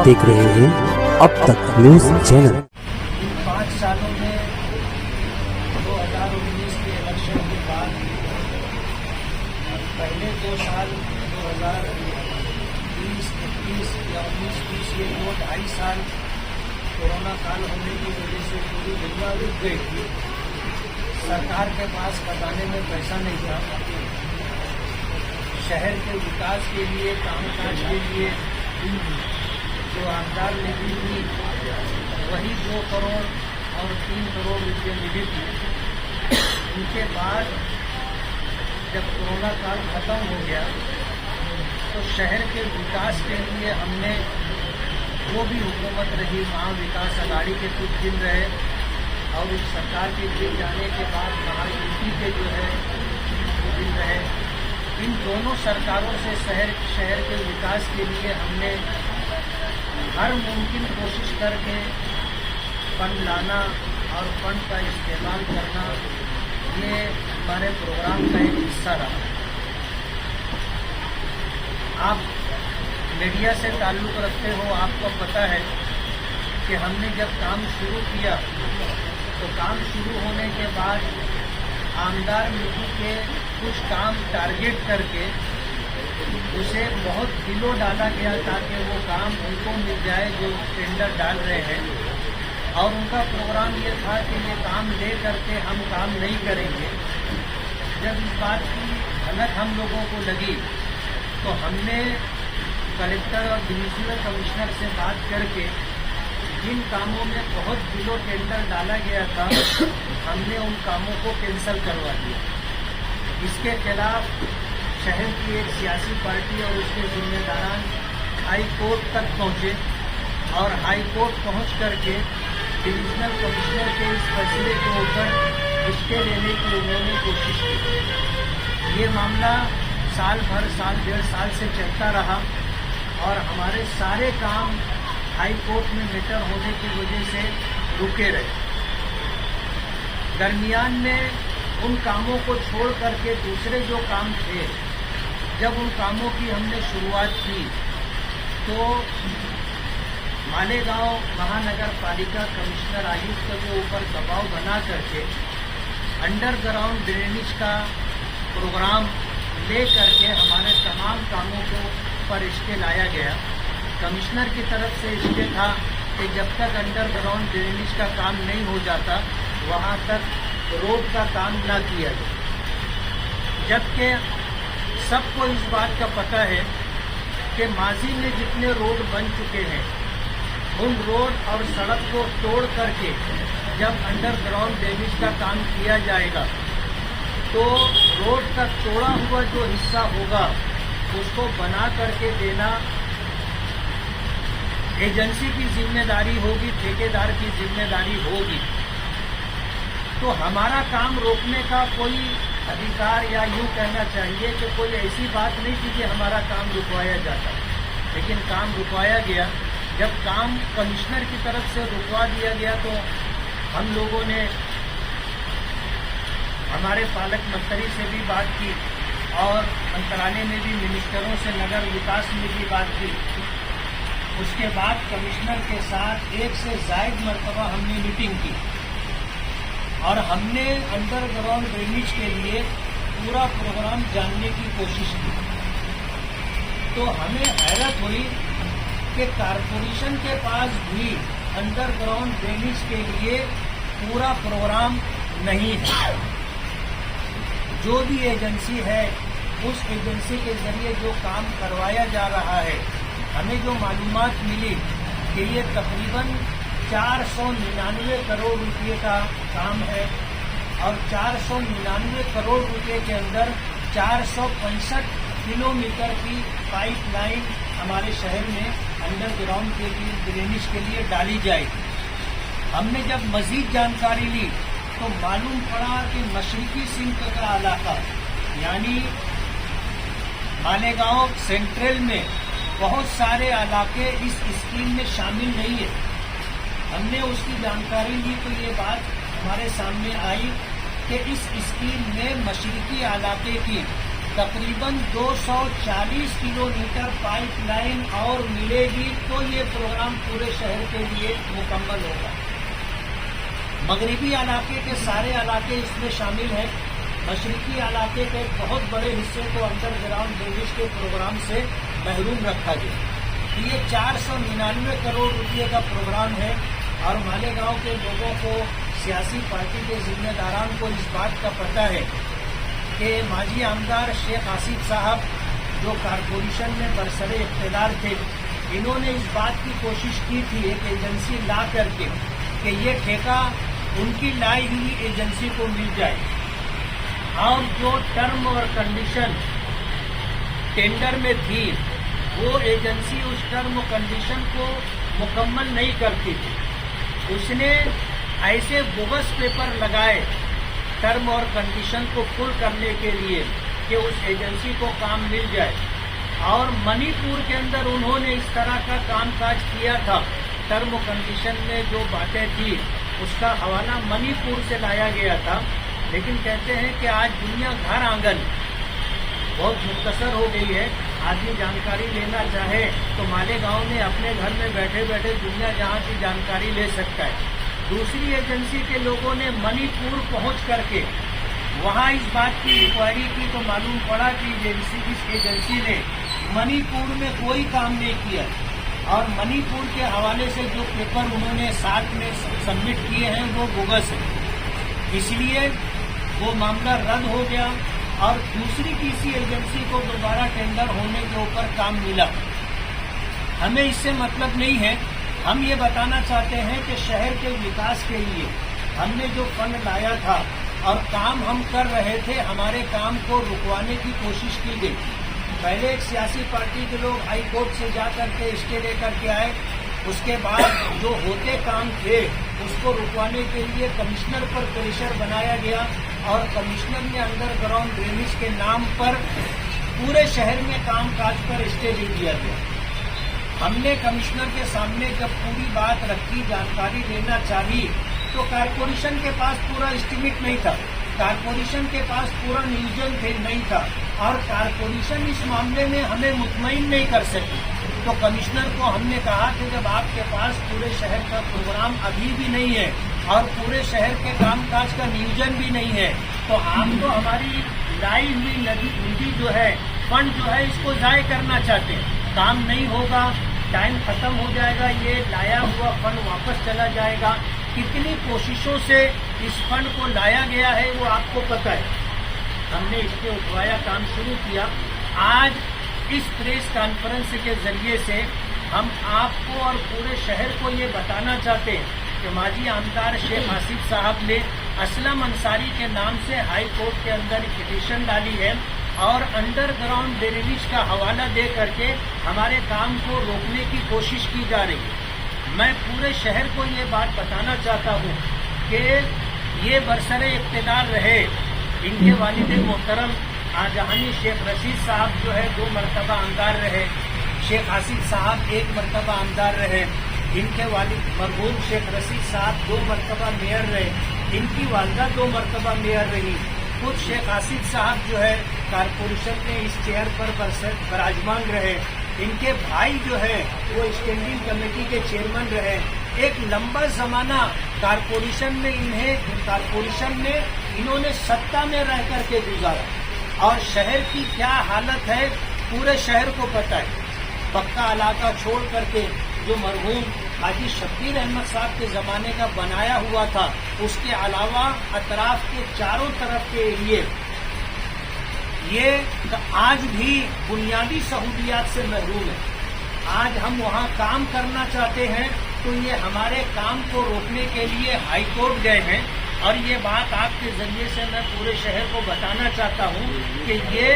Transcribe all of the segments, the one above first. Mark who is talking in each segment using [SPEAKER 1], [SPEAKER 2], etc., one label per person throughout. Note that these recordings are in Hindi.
[SPEAKER 1] देख रहे हैं अब तक न्यूज चैनल।
[SPEAKER 2] 5 सालों में 2019 के इलेक्शन के बाद पहले 2 साल 2020, 21 या 19-20 ये 2-2.5 साल कोरोना काल होने की वजह से पूरी दुनिया रुक गई थी। सरकार के पास खजाने में पैसा नहीं था। शहर के विकास के लिए, कामकाज के लिए जो आमदार निधि थी वही 2 करोड़ और 3 करोड़ रुपये निधि थी। उनके बाद जब कोरोना काल खत्म हो गया तो शहर के विकास के लिए हमने जो भी हुकूमत रही, महा विकास आघाड़ी के कुछ दिन रहे और इस सरकार के गिर जाने के बाद महायुति के जो है कुछ दिन रहे। इन दोनों सरकारों से शहर के विकास के लिए हमने हर मुमकिन कोशिश करके फंड लाना और फंड का इस्तेमाल करना, ये हमारे प्रोग्राम का एक हिस्सा रहा। आप मीडिया से ताल्लुक़ रखते हो, आपको पता है कि हमने जब काम शुरू किया तो काम शुरू होने के बाद आमदार निधि के कुछ काम टारगेट करके उसे बहुत किलो डाला गया ताकि वो काम उनको मिल जाए जो टेंडर डाल रहे हैं। और उनका प्रोग्राम ये था कि ये काम ले करके हम काम नहीं करेंगे। जब इस बात की भनक हम लोगों को लगी तो हमने कलेक्टर और डिविजनल कमिश्नर से बात करके जिन कामों में बहुत किलो टेंडर डाला गया था हमने उन कामों को कैंसिल करवा दिया। इसके खिलाफ शहर की एक सियासी पार्टी और उसके जिम्मेदारान हाई कोर्ट तक पहुंचे और हाई कोर्ट पहुंच करके डिविजनल कमिश्नर के इस फैसले के ऊपर स्टे लेने की उन्होंने कोशिश की। ये मामला साल भर, 1.5 साल से चलता रहा और हमारे सारे काम हाई कोर्ट में मैटर होने की वजह से रुके रहे। दरमियान में उन कामों को छोड़ करके दूसरे जो काम थे, जब उन कामों की हमने शुरुआत की तो मालेगांव महानगर पालिका कमिश्नर आयुक्त के ऊपर दबाव बना करके अंडरग्राउंड ड्रेनेज का प्रोग्राम ले करके हमारे तमाम कामों को पर स्टे लाया गया। कमिश्नर की तरफ से स्टे था कि जब तक अंडरग्राउंड ड्रेनेज का काम नहीं हो जाता वहाँ तक रोड का काम ना किया जाए। जबकि सबको इस बात का पता है कि माजी में जितने रोड बन चुके हैं उन रोड और सड़क को तोड़ करके जब अंडरग्राउंड ड्रेनेज का काम किया जाएगा तो रोड का तोड़ा हुआ जो हिस्सा होगा उसको बना करके देना एजेंसी की जिम्मेदारी होगी, ठेकेदार की जिम्मेदारी होगी। तो हमारा काम रोकने का कोई अधिकार या यूँ कहना चाहिए कि कोई ऐसी बात नहीं थी कि हमारा काम रुकवाया जाता, लेकिन काम रुकवाया गया। जब काम कमिश्नर की तरफ से रुकवा दिया गया तो हम लोगों ने हमारे पालक मंत्री से भी बात की और मंत्रालय में भी मिनिस्टरों से, नगर विकास में भी बात की। उसके बाद कमिश्नर के साथ 1 से ज़ायद मरतबा हमने मीटिंग की और हमने अंडरग्राउंड ड्रेनेज के लिए पूरा प्रोग्राम जानने की कोशिश की। तो हमें हैरत हुई कि कारपोरेशन के पास भी अंडरग्राउंड ड्रेनेज के लिए पूरा प्रोग्राम नहीं है। जो भी एजेंसी है उस एजेंसी के जरिए जो काम करवाया जा रहा है, हमें जो मालूमात मिली कि ये तकरीबन 499 करोड़ रुपए का काम है और 499 करोड़ रुपए के अंदर 465 किलोमीटर की पाइपलाइन हमारे शहर में अंडरग्राउंड के लिए ड्रेनेज के लिए डाली जाएगी। हमने जब मजीद जानकारी ली तो मालूम पड़ा कि मशरकी सिंध का इलाका यानी मालेगांव सेंट्रल में बहुत सारे इलाके इस स्कीम में शामिल नहीं है। हमने उसकी जानकारी ली तो ये बात हमारे सामने आई कि इस स्कीम में मशरकी इलाके की तकरीबन 240 किलोमीटर पाइपलाइन और मिलेगी तो ये प्रोग्राम पूरे शहर के लिए मुकम्मल होगा। मगरिबी इलाके के सारे इलाके इसमें शामिल हैं। मशरिकी इलाके के बहुत बड़े हिस्से को अंडरग्राउंड ड्रेनेज के प्रोग्राम से महरूम रखा गया। ये 499 करोड़ रुपये का प्रोग्राम है और मालेगांव के लोगों को, सियासी पार्टी के जिम्मेदारान को इस बात का पता है कि माजी आमदार शेख आसिफ साहब जो कारपोरेशन में बरसरे इख्तियार थे, इन्होंने इस बात की कोशिश की थी एक एजेंसी ला करके कि ये ठेका उनकी लाई हुई एजेंसी को मिल जाए और जो टर्म और कंडीशन टेंडर में थी वो एजेंसी उस टर्म और कंडीशन को मुकम्मल नहीं करती थी। उसने ऐसे बोगस पेपर लगाए टर्म और कंडीशन को फुल करने के लिए कि उस एजेंसी को काम मिल जाए, और मणिपुर के अंदर उन्होंने इस तरह का कामकाज किया था। टर्म और कंडीशन में जो बातें थी उसका हवाला मणिपुर से लाया गया था, लेकिन कहते हैं कि आज दुनिया घर आंगन बहुत मुख्तसर हो गई है। आदमी जानकारी लेना चाहे तो मालेगांव में अपने घर में बैठे बैठे दुनिया जहां की जानकारी ले सकता है। दूसरी एजेंसी के लोगों ने मणिपुर पहुंच करके वहां इस बात की इंक्वायरी की तो मालूम पड़ा कि इस एजेंसी ने मणिपुर में कोई काम नहीं किया और मणिपुर के हवाले से जो पेपर उन्होंने साथ में सबमिट किए हैं वो बोगस है। इसलिए वो मामला रद्द हो गया और दूसरी किसी एजेंसी को दोबारा टेंडर होने के ऊपर काम मिला। हमें इससे मतलब नहीं है। हम ये बताना चाहते हैं कि शहर के विकास के लिए हमने जो फंड लाया था और काम हम कर रहे थे, हमारे काम को रुकवाने की कोशिश की गई। पहले एक सियासी पार्टी के लोग हाई कोर्ट से जा करके स्टे लेकर के आए। उसके बाद जो होते काम थे उसको रुकवाने के लिए कमिश्नर पर प्रेशर बनाया गया और कमिश्नर ने अंडरग्राउंड ड्रेनेज के नाम पर पूरे शहर में कामकाज पर स्टे दे दिया गया। हमने कमिश्नर के सामने जब पूरी बात रखी, जानकारी लेना चाहिए, तो कारपोरेशन के पास पूरा एस्टीमेट नहीं था, कारपोरेशन के पास पूरा नियोजन नहीं था और कारपोरेशन इस मामले में हमें मुतमईन नहीं कर सकी। तो कमिश्नर को हमने कहा कि जब आपके पास पूरे शहर का प्रोग्राम अभी भी नहीं है और पूरे शहर के कामकाज का नियोजन भी नहीं है, तो आप तो हमारी लाई हुई निधि जो है, फंड जो है, इसको जाय करना चाहते हैं। काम नहीं होगा, टाइम खत्म हो जाएगा, ये लाया हुआ फंड वापस चला जाएगा। कितनी कोशिशों से इस फंड को लाया गया है वो आपको पता है। हमने इसके उठवाया काम शुरू किया। आज इस प्रेस कॉन्फ्रेंस के जरिए से हम आपको और पूरे शहर को ये बताना चाहते हैं कि माजी आमदार शेख आसिफ साहब ने असलम अंसारी के नाम से हाई कोर्ट के अंदर पिटीशन डाली है और अंडरग्राउंड ड्रेनेज का हवाला दे करके हमारे काम को रोकने की कोशिश की जा रही है। मैं पूरे शहर को ये बात बताना चाहता हूँ कि ये बरसरे इख्तियार रहे, इनके वालिद मोहतरम आजहानी शेख रशीद साहब जो है 2 मरतबा आमदार रहे, शेख आसिफ साहब 1 मरतबा आमदार रहे, इनके वालिद मरहूम शेख रशीद साहब 2 मरतबा मेयर रहे, इनकी वालदा 2 मरतबा मेयर रही। खुद शेख आसिफ साहब जो है कारपोरेशन में इस चेयर पर विराजमान रहे। इनके भाई जो है वो स्टैंडिंग कमेटी के चेयरमैन रहे। एक लंबा जमाना कारपोरेशन में इन्होंने सत्ता में रह करके गुजारा और शहर की क्या हालत है पूरे शहर को पता है। पक्का इलाका छोड़ करके जो मरहूम हाजी शब्बीर अहमद साहब के ज़माने का बनाया हुआ था, उसके अलावा अतराफ के चारों तरफ के एरिए ये आज भी बुनियादी सहूलियात से महरूम है। आज हम वहाँ काम करना चाहते हैं तो ये हमारे काम को रोकने के लिए हाई कोर्ट गए हैं और ये बात आपके जरिए से मैं पूरे शहर को बताना चाहता हूँ कि ये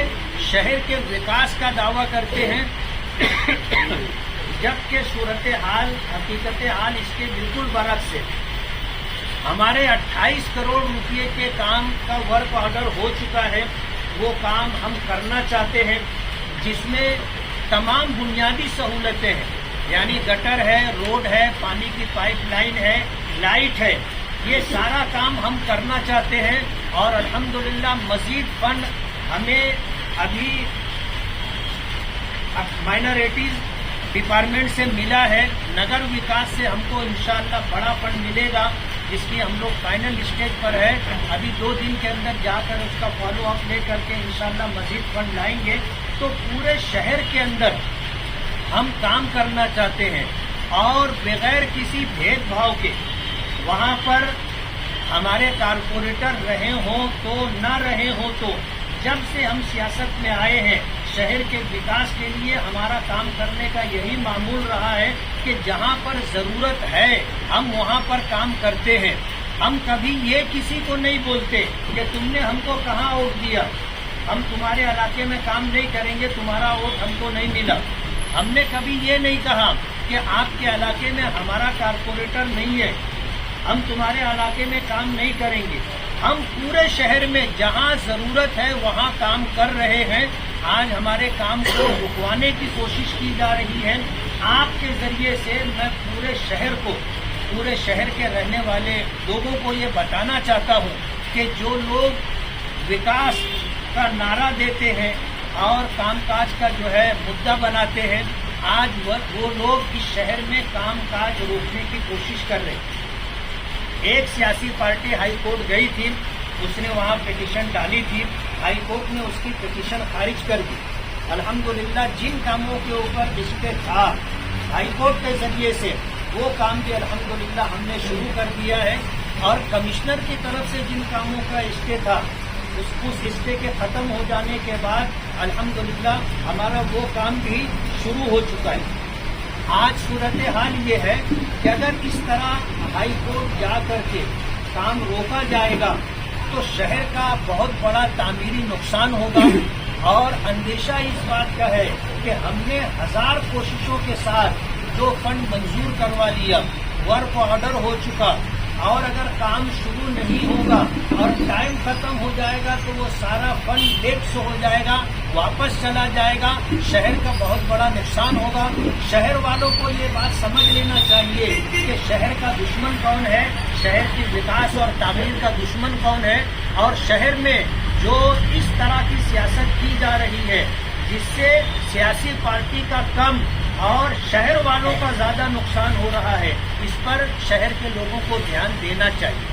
[SPEAKER 2] शहर के विकास का दावा करते हैं जबकि सूरत हाल हकीकत हाल इसके बिल्कुल बरक्स है। हमारे 28 करोड़ रुपए के काम का वर्क ऑर्डर हो चुका है, वो काम हम करना चाहते हैं जिसमें तमाम बुनियादी सहूलतें हैं, यानी गटर है, रोड है, पानी की पाइपलाइन है, लाइट है, ये सारा काम हम करना चाहते हैं और अल्हम्दुलिल्लाह मजीद फंड हमें अभी माइनॉरिटीज डिपार्टमेंट से मिला है, नगर विकास से हमको इंशाअल्लाह बड़ा फंड मिलेगा, जिसकी हम लोग फाइनल स्टेज पर है। अभी 2 दिन के अंदर जाकर उसका फॉलो अप ले करके इंशाअल्लाह मजीद फंड लाएंगे। तो पूरे शहर के अंदर हम काम करना चाहते हैं और बगैर किसी भेदभाव के वहाँ पर हमारे कारपोरेटर रहे हों तो न रहे हों, तो जब से हम सियासत में आए हैं शहर के विकास के लिए हमारा काम करने का यही मामूल रहा है कि जहाँ पर ज़रूरत है हम वहाँ पर काम करते हैं। हम कभी ये किसी को नहीं बोलते कि तुमने हमको कहाँ वोट दिया, हम तुम्हारे इलाके में काम नहीं करेंगे, तुम्हारा वोट हमको नहीं मिला। हमने कभी ये नहीं कहा कि आपके इलाके में हमारा कारपोरेटर नहीं है, हम तुम्हारे इलाके में काम नहीं करेंगे। हम पूरे शहर में जहां जरूरत है वहां काम कर रहे हैं। आज हमारे काम को रुकवाने की कोशिश की जा रही है। आपके जरिए से मैं पूरे शहर के रहने वाले लोगों को ये बताना चाहता हूं कि जो लोग विकास का नारा देते हैं और कामकाज का जो है मुद्दा बनाते हैं, आज वो लोग इस शहर में कामकाज रोकने की कोशिश कर रहे हैं। एक सियासी पार्टी हाई कोर्ट गई थी, उसने वहां पिटीशन डाली थी, हाई कोर्ट ने उसकी पिटीशन खारिज कर दी। अल्हम्दुलिल्लाह जिन कामों के ऊपर स्टे था हाई कोर्ट के जरिए से, वो काम भी अल्हम्दुलिल्लाह हमने शुरू कर दिया है। और कमिश्नर की तरफ से जिन कामों का स्टे था उस स्टे के खत्म हो जाने के बाद अल्हम्दुलिल्लाह हमारा वो काम भी शुरू हो चुका है। आज सूरत हाल ये है कि अगर इस तरह हाई कोर्ट जा करके काम रोका जाएगा तो शहर का बहुत बड़ा तामीरी नुकसान होगा। और अंदेशा इस बात का है कि हमने 1000 कोशिशों के साथ जो फंड मंजूर करवा लिया, वर्क ऑर्डर हो चुका, और अगर काम शुरू नहीं होगा और टाइम खत्म हो जाएगा तो वो सारा फंड लेट्स हो जाएगा, वापस चला जाएगा, शहर का बहुत बड़ा नुकसान होगा। शहर वालों को ये बात समझ लेना चाहिए कि शहर का दुश्मन कौन है, शहर की विकास और तामीर का दुश्मन कौन है। और शहर में जो इस तरह की सियासत की जा रही है जिससे सियासी पार्टी का कम और शहर वालों का ज्यादा नुकसान हो रहा है, इस पर शहर के लोगों को ध्यान देना चाहिए।